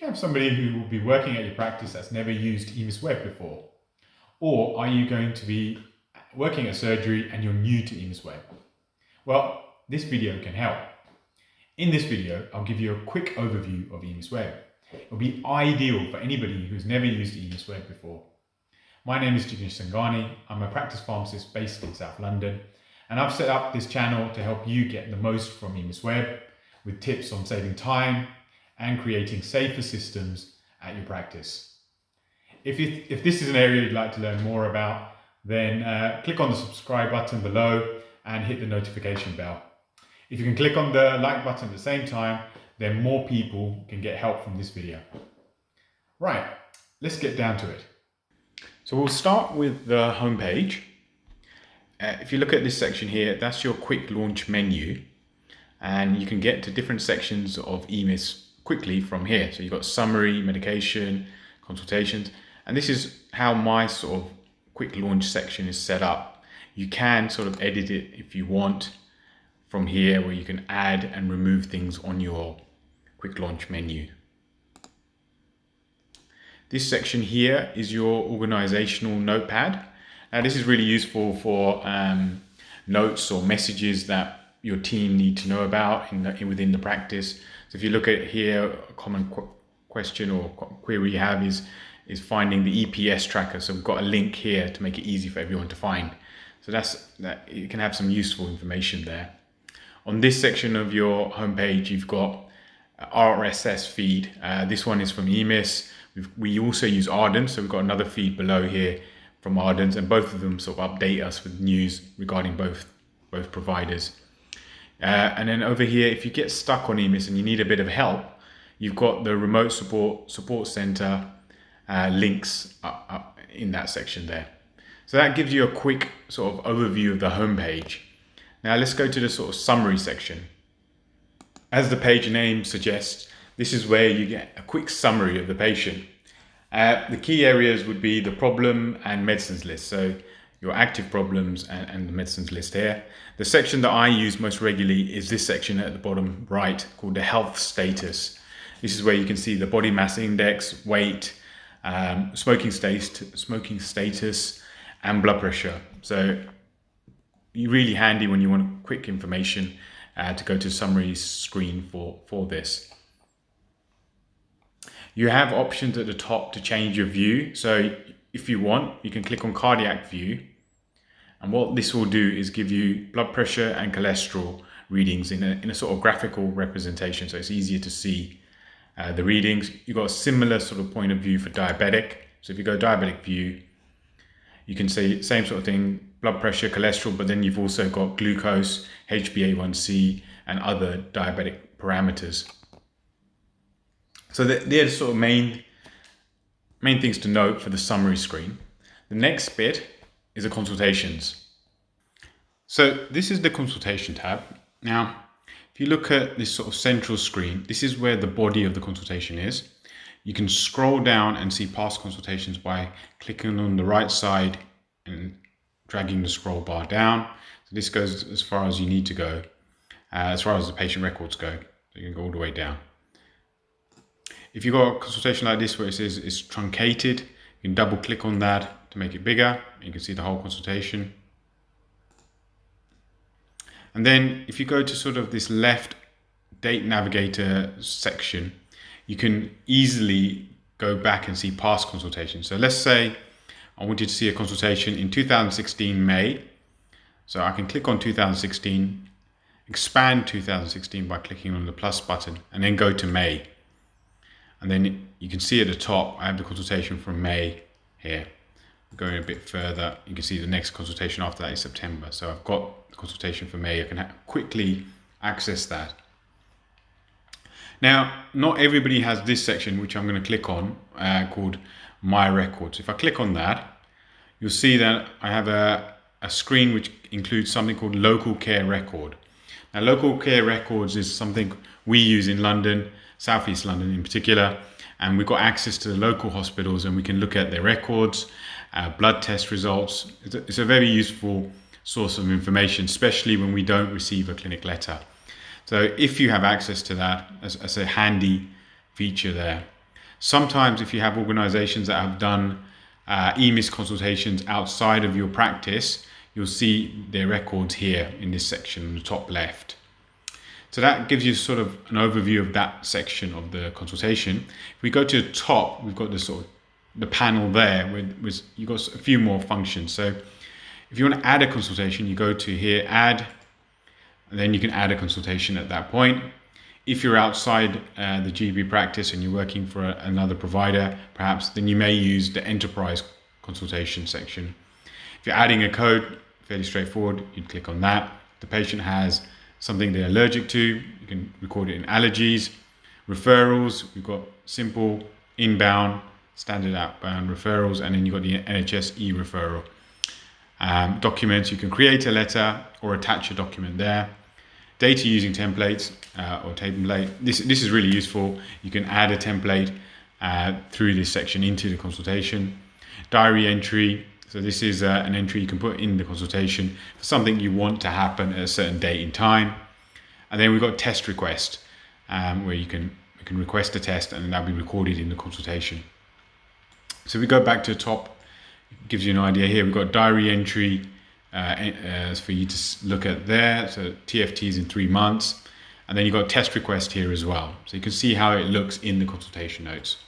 you have somebody who will be working at your practice that's never used Emis Web before? Or are you going to be working at surgery and you're new to Emis Web? Well, this video can help. In this video, I'll give you a quick overview of Emis Web. It'll be ideal for anybody who's never used Emis Web before. My name is Jignesh Sangani. I'm a practice pharmacist based in South London, and I've set up this channel to help you get the most from Emis Web with tips on saving time and creating safer systems at your practice. If this is an area you'd like to learn more about, then click on the subscribe button below and hit the notification bell. If you can click on the like button at the same time, then more people can get help from this video. Right, let's get down to it. So we'll start with the homepage. If you look at this section here, that's your quick launch menu, and you can get to different sections of Emis quickly from here. So you've got summary, medication, consultations, and this is how my sort of quick launch section is set up. You can sort of edit it if you want from here, where you can add and remove things on your quick launch menu. This section here is your organizational notepad. Now this is really useful for notes or messages that your team need to know about within the practice. So if you look at here, a common question or query you have is finding the EPS tracker. So we've got a link here to make it easy for everyone to find. So that you can have some useful information there. On this section of your homepage, you've got RSS feed. This one is from Emis. We also use Ardent, so we've got another feed below here from Ardent, and both of them sort of update us with news regarding both providers. And then over here, if you get stuck on Emis and you need a bit of help, you've got the remote support center links up in that section there. So that gives you a quick sort of overview of the homepage. Now let's go to the sort of summary section. As the page name suggests, this is where you get a quick summary of the patient. The key areas would be the problem and medicines list. So your active problems and the medicines list here. The section that I use most regularly is this section at the bottom right called the health status. This is where you can see the body mass index, weight, smoking status, and blood pressure. So really handy when you want quick information to go to summary screen for this. You have options at the top to change your view. So if you want, you can click on cardiac view. And what this will do is give you blood pressure and cholesterol readings in a sort of graphical representation. So it's easier to see the readings. You've got a similar sort of point of view for diabetic. So if you go diabetic view, you can see same sort of thing, blood pressure, cholesterol, but then you've also got glucose, HbA1c, and other diabetic parameters. So they're the sort of main things to note for the summary screen. The next bit is the consultations. So this is the consultation tab. Now, if you look at this sort of central screen, this is where the body of the consultation is. You can scroll down and see past consultations by clicking on the right side and dragging the scroll bar down. So this goes as far as you need to go, as far as the patient records go. So you can go all the way down. If you've got a consultation like this where it says it's truncated, you can double click on that to make it bigger. You can see the whole consultation. And then if you go to sort of this left date navigator section, you can easily go back and see past consultations. So let's say I wanted to see a consultation in 2016 May. So I can click on 2016, expand 2016 by clicking on the plus button, and then go to May. And then you can see at the top, I have the consultation from May here. Going a bit further, you can see the next consultation after that is September. So I've got the consultation for May. I can quickly access that. Now, not everybody has this section, which I'm going to click on, called My Records. If I click on that, you'll see that I have a screen which includes something called Local Care Record. Now, Local Care Records is something we use in London, South East London in particular, and we've got access to the local hospitals and we can look at their records, blood test results. It's a very useful source of information, especially when we don't receive a clinic letter. So if you have access to that as a handy feature there. Sometimes if you have organizations that have done Emis consultations outside of your practice, you'll see their records here in this section on the top left. So that gives you sort of an overview of that section of the consultation. If we go to the top, we've got the panel there with you've got a few more functions. So if you want to add a consultation, you go to here, add, and then you can add a consultation at that point. If you're outside the GP practice and you're working for another provider, perhaps, then you may use the enterprise consultation section. If you're adding a code, fairly straightforward, you'd click on that. The patient has something they're allergic to, you can record it in allergies. Referrals, we've got simple, inbound, standard outbound referrals, and then you've got the NHS e-referral. Documents, you can create a letter or attach a document there. Data using templates or template. This is really useful. You can add a template through this section into the consultation. Diary entry. So this is an entry you can put in the consultation for something you want to happen at a certain date in time. And then we've got test request, where you can request a test and that'll be recorded in the consultation. So we go back to the top, it gives you an idea here. We've got diary entry for you to look at there. So TFTs in 3 months. And then you've got test request here as well. So you can see how it looks in the consultation notes.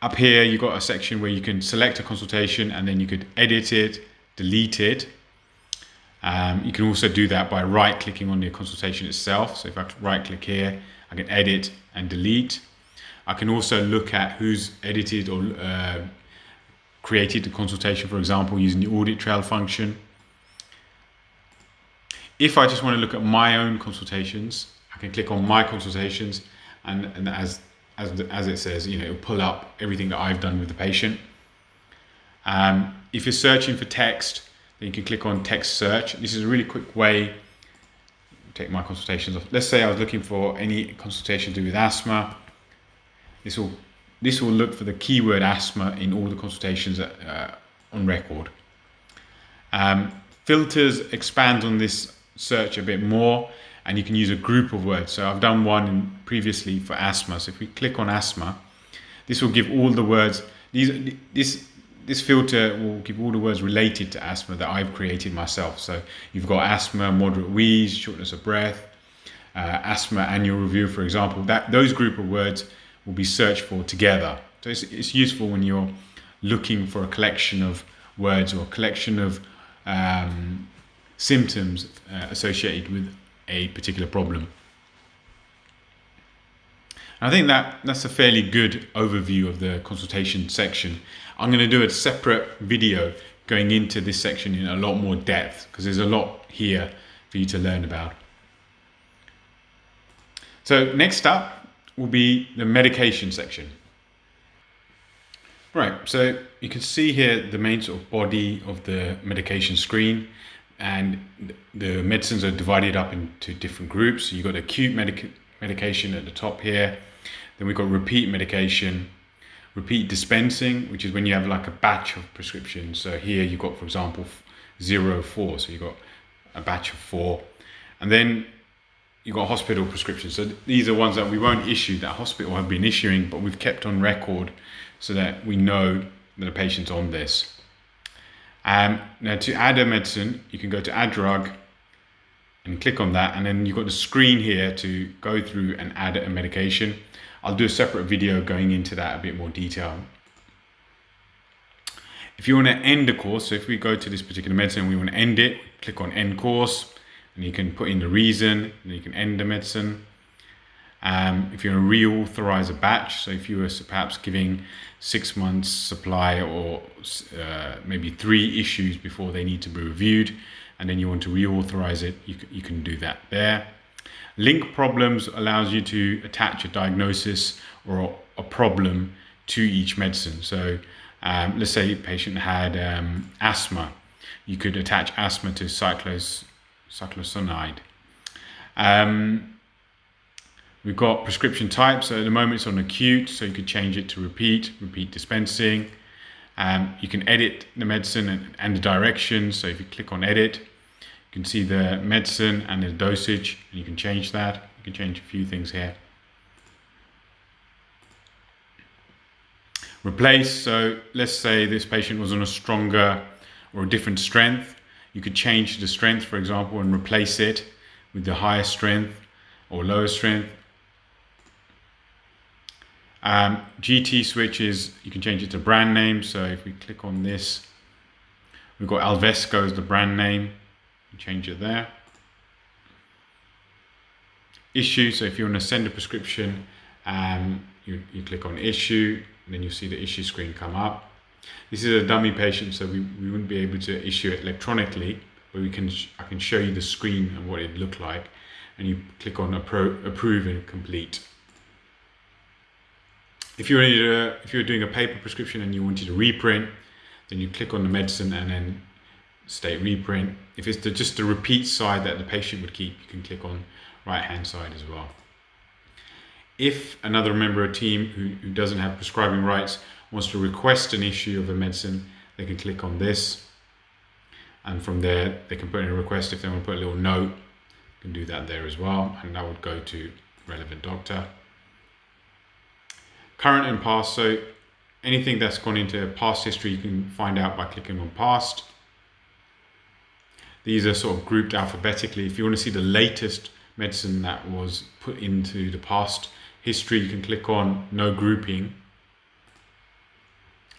Up here, you've got a section where you can select a consultation and then you could edit it, delete it. You can also do that by right-clicking on the consultation itself. So if I right-click here, I can edit and delete. I can also look at who's edited or created the consultation, for example, using the audit trail function. If I just want to look at my own consultations, I can click on my consultations, and as it says, it'll pull up everything that I've done with the patient. If you're searching for text, then you can click on text search. This is a really quick way. Take my consultations off. Let's say I was looking for any consultation to do with asthma. This will look for the keyword asthma in all the consultations on record. Filters expand on this search a bit more, and you can use a group of words. So I've done one previously for asthma. So if we click on asthma, this will give all the words. This filter will give all the words related to asthma that I've created myself. So you've got asthma, moderate wheeze, shortness of breath, asthma annual review, for example. Those group of words will be searched for together. So it's useful when you're looking for a collection of words or a collection of symptoms associated with a particular problem. And I think that's a fairly good overview of the consultation section. I'm going to do a separate video going into this section in a lot more depth, because there's a lot here for you to learn about. So next up will be the medication section. Right, so you can see here the main sort of body of the medication screen, and the medicines are divided up into different groups. So you've got acute medication at the top here, then we've got repeat medication, repeat dispensing, which is when you have like a batch of prescriptions. So here you've got, for example, 04, so you've got a batch of 4, and then you've got hospital prescriptions. So these are ones that we won't issue, that hospital have been issuing, but we've kept on record so that we know that the patient's on this. Now to add a medicine, you can go to add drug and click on that, and then you've got the screen here to go through and add a medication. I'll do a separate video going into that a bit more detail. If you want to end a course, so if we go to this particular medicine and we want to end it, click on end course, and you can put in the reason, and you can end the medicine. If you want to reauthorize a batch, so if you were perhaps giving 6 months supply or maybe 3 issues before they need to be reviewed, and then you want to reauthorize it, you can do that there. Link problems allows you to attach a diagnosis or a problem to each medicine. So let's say a patient had asthma. You could attach asthma to cyclosinide. We've got prescription type. So at the moment it's on acute, so you could change it to repeat dispensing. You can edit the medicine and the directions. So if you click on edit, you can see the medicine and the dosage, and you can change that. You can change a few things here. Replace, so let's say this patient was on a stronger or a different strength. You could change the strength, for example, and replace it with the higher strength or lower strength. GT switches, you can change it to brand name. So if we click on this, we've got Alvesco as the brand name. Change it there. Issue, so if you want to send a prescription, you click on issue, and then you see the issue screen come up. This is a dummy patient, so we wouldn't be able to issue it electronically, but I can show you the screen and what it looked like, and you click on approve and complete. If you're doing a paper prescription and you wanted to reprint, then you click on the medicine and then state reprint. If it's just the repeat side that the patient would keep, you can click on right hand side as well. If another member of a team who doesn't have prescribing rights wants to request an issue of a medicine, they can click on this, and from there they can put in a request. If they want to put a little note, you can do that there as well, and that would go to relevant doctor. Current and past, so anything that's gone into past history you can find out by clicking on past. These are sort of grouped alphabetically. If you want to see the latest medicine that was put into the past history, you can click on no grouping,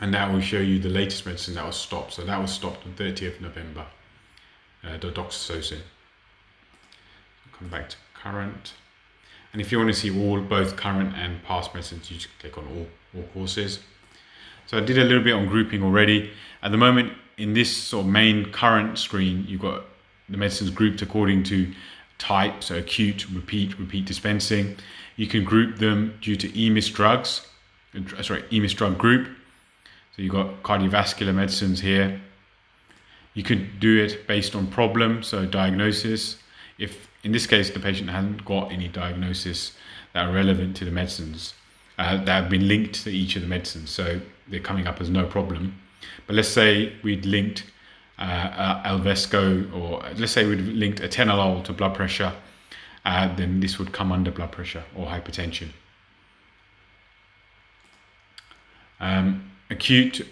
and that will show you the latest medicine that was stopped. So that was stopped on 30th November, the doxycycline. Come back to current, and if you want to see both current and past medicines, you just click on all courses. So I did a little bit on grouping already. At the moment, in this sort of main current screen, you've got the medicines grouped according to type, so acute, repeat dispensing. You can group them due to Emis drugs, Emis drug group. So you've got cardiovascular medicines here. You could do it based on problem, so diagnosis. If in this case the patient hasn't got any diagnosis that are relevant to the medicines, that have been linked to each of the medicines, so they're coming up as no problem. But let's say we'd linked Alvesco, or let's say we'd linked atenolol to blood pressure, then this would come under blood pressure or hypertension. Acute,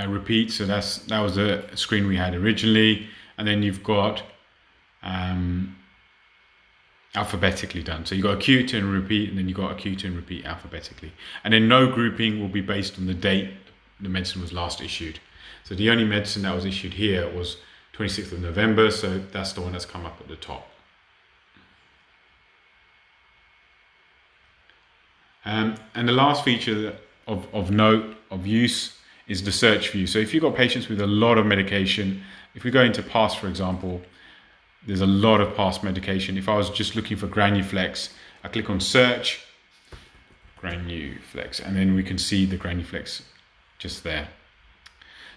repeat, so that was the screen we had originally, and then you've got alphabetically done. So you've got acute and repeat, and then you've got acute and repeat alphabetically. And then no grouping will be based on the date the medicine was last issued. So the only medicine that was issued here was 26th of November, so that's the one that's come up at the top. And the last feature of note, of use, is the search view. So if you've got patients with a lot of medication, if we go into past, for example, there's a lot of past medication. If I was just looking for Granuflex, I click on search, Granuflex, and then we can see the Granuflex just there.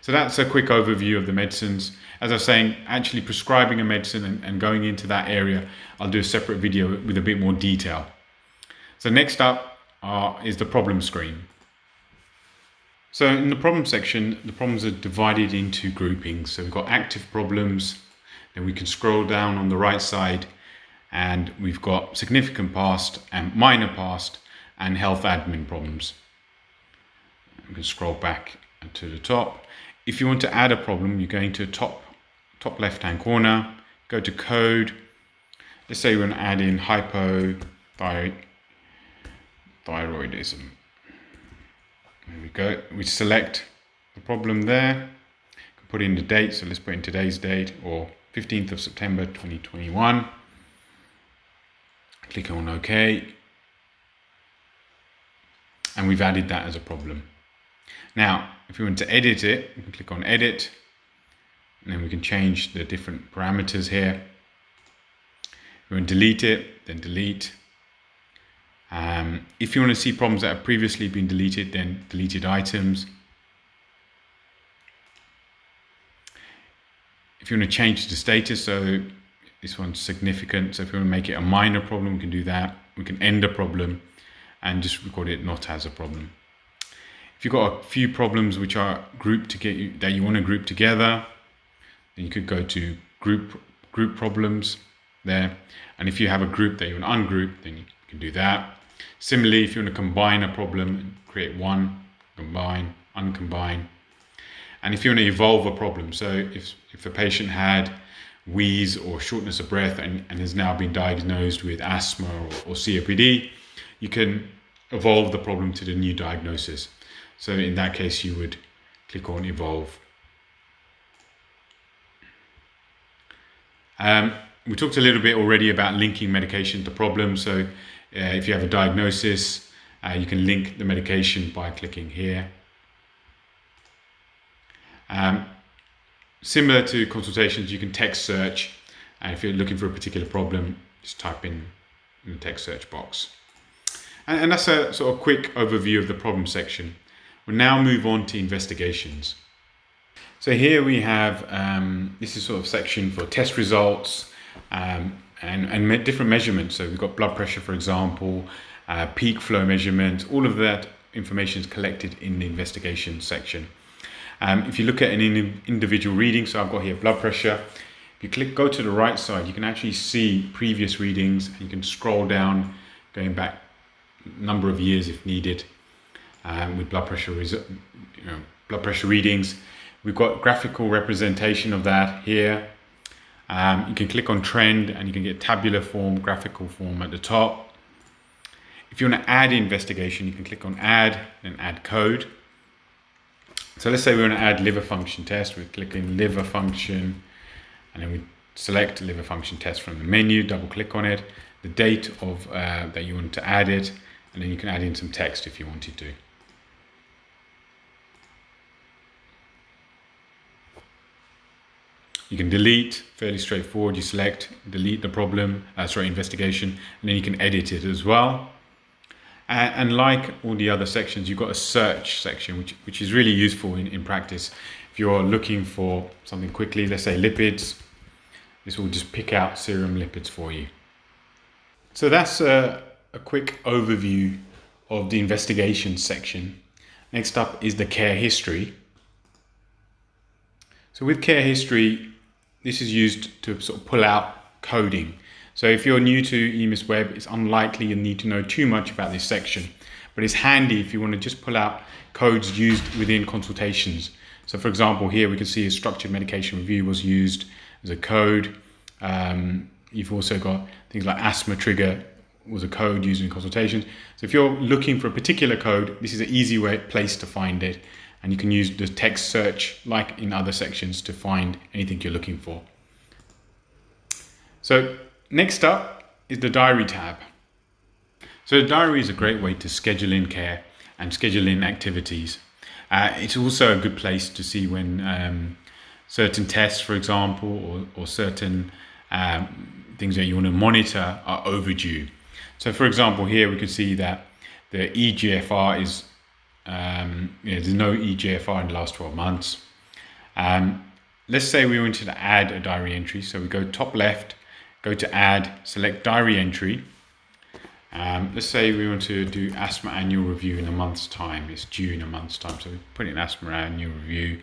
So that's a quick overview of the medicines. As I was saying, actually prescribing a medicine and going into that area, I'll do a separate video with a bit more detail. So next up is the problem screen. So in the problem section, the problems are divided into groupings. So we've got active problems, then we can scroll down on the right side, and we've got significant past and minor past and health admin problems. We can scroll back to the top. If you want to add a problem, you're going to top left-hand corner, go to code. Let's say we want to add in hypothyroidism. There we go. We select the problem there. Put in the date, so let's put in today's date, or 15th of September 2021. Click on OK. And we've added that as a problem. Now, if we want to edit it, we can click on edit, and then we can change the different parameters here. If we want to delete it, then delete. If you want to see problems that have previously been deleted, then deleted items. If you want to change the status, so this one's significant, so if you want to make it a minor problem, we can do that. We can end a problem and just record it not as a problem. If you've got a few problems which are grouped together, that you want to group together, then you could go to group problems there. And if you have a group that you want to ungroup, then you can do that. Similarly, if you want to combine a problem, create one, combine, uncombine. And if you want to evolve a problem, so if a patient had wheeze or shortness of breath and has now been diagnosed with asthma or COPD, you can evolve the problem to the new diagnosis. So in that case, you would click on evolve. We talked a little bit already about linking medication to problems. So if you have a diagnosis, you can link the medication by clicking here. Similar to consultations, you can text search, and if you're looking for a particular problem, just type in the text search box. And that's a sort of quick overview of the problem section. We'll now move on to investigations. So here we have, this is sort of section for test results and different measurements. So we've got blood pressure, for example, peak flow measurement, all of that information is collected in the investigation section. If you look at an individual reading, so I've got here blood pressure. If you go to the right side, you can actually see previous readings, and you can scroll down, going back a number of years if needed, with blood pressure readings. We've got graphical representation of that here. You can click on trend, and you can get tabular form, graphical form at the top. If you want to add investigation, you can click on add and add code. So let's say we want to add liver function test. We click in liver function, and then we select liver function test from the menu, double click on it, the date of that you want to add it, and then you can add in some text if you wanted to. You can delete, fairly straightforward. You select, delete the problem, investigation, and then you can edit it as well. And like all the other sections, you've got a search section, which is really useful in practice. If you're looking for something quickly, let's say lipids, this will just pick out serum lipids for you. So that's a quick overview of the investigation section. Next up is the care history. So with care history, this is used to sort of pull out coding. So if you're new to Emis Web, it's unlikely you'll need to know too much about this section, but it's handy if you want to just pull out codes used within consultations. So for example, here we can see a structured medication review was used as a code. You've also got things like asthma trigger was a code used in consultations. So if you're looking for a particular code, this is an easy place to find it. And you can use the text search like in other sections to find anything you're looking for. So next up is the diary tab. So the diary is a great way to schedule in care and schedule in activities. It's also a good place to see when certain tests, for example, or certain things that you want to monitor are overdue. So for example, here we can see that the EGFR is there's no EGFR in the last 12 months. Let's say we wanted to add a diary entry. So we go top left, go to add, select diary entry. Let's say we want to do asthma annual review in a month's time. It's due in a month's time. So we put in asthma annual review,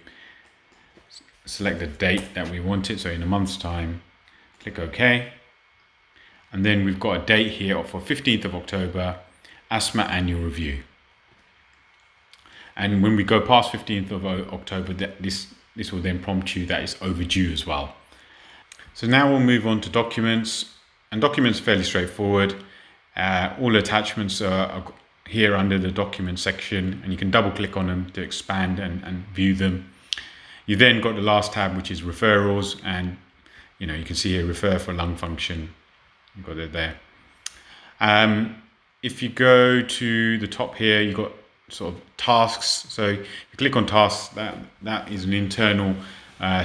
select the date that we want it. So in a month's time, click OK. And then we've got a date here for 15th of October, asthma annual review. And when we go past 15th of October, this will then prompt you that it's overdue as well. So now we'll move on to documents. And documents are fairly straightforward. All attachments are here under the document section, and you can double click on them to expand and view them. You then got the last tab, which is referrals, and you can see here refer for lung function. You've got it there. If you go to the top here, you've got sort of tasks. So if you click on tasks, that is an internal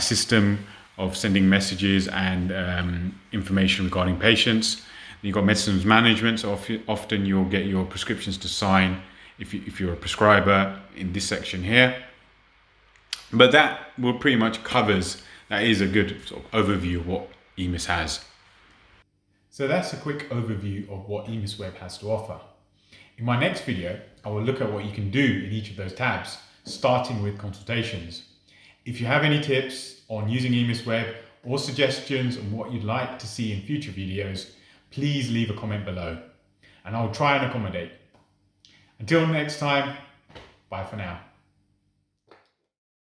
system of sending messages and information regarding patients. You've got medicines management, so often you'll get your prescriptions to sign if you're a prescriber in this section here. But that will pretty much covers, that is a good sort of overview of what Emis has. So that's a quick overview of what Emis Web has to offer. In my next video, I will look at what you can do in each of those tabs, starting with consultations. If you have any tips on using Emis Web or suggestions on what you'd like to see in future videos, please leave a comment below and I'll try and accommodate. Until next time, bye for now.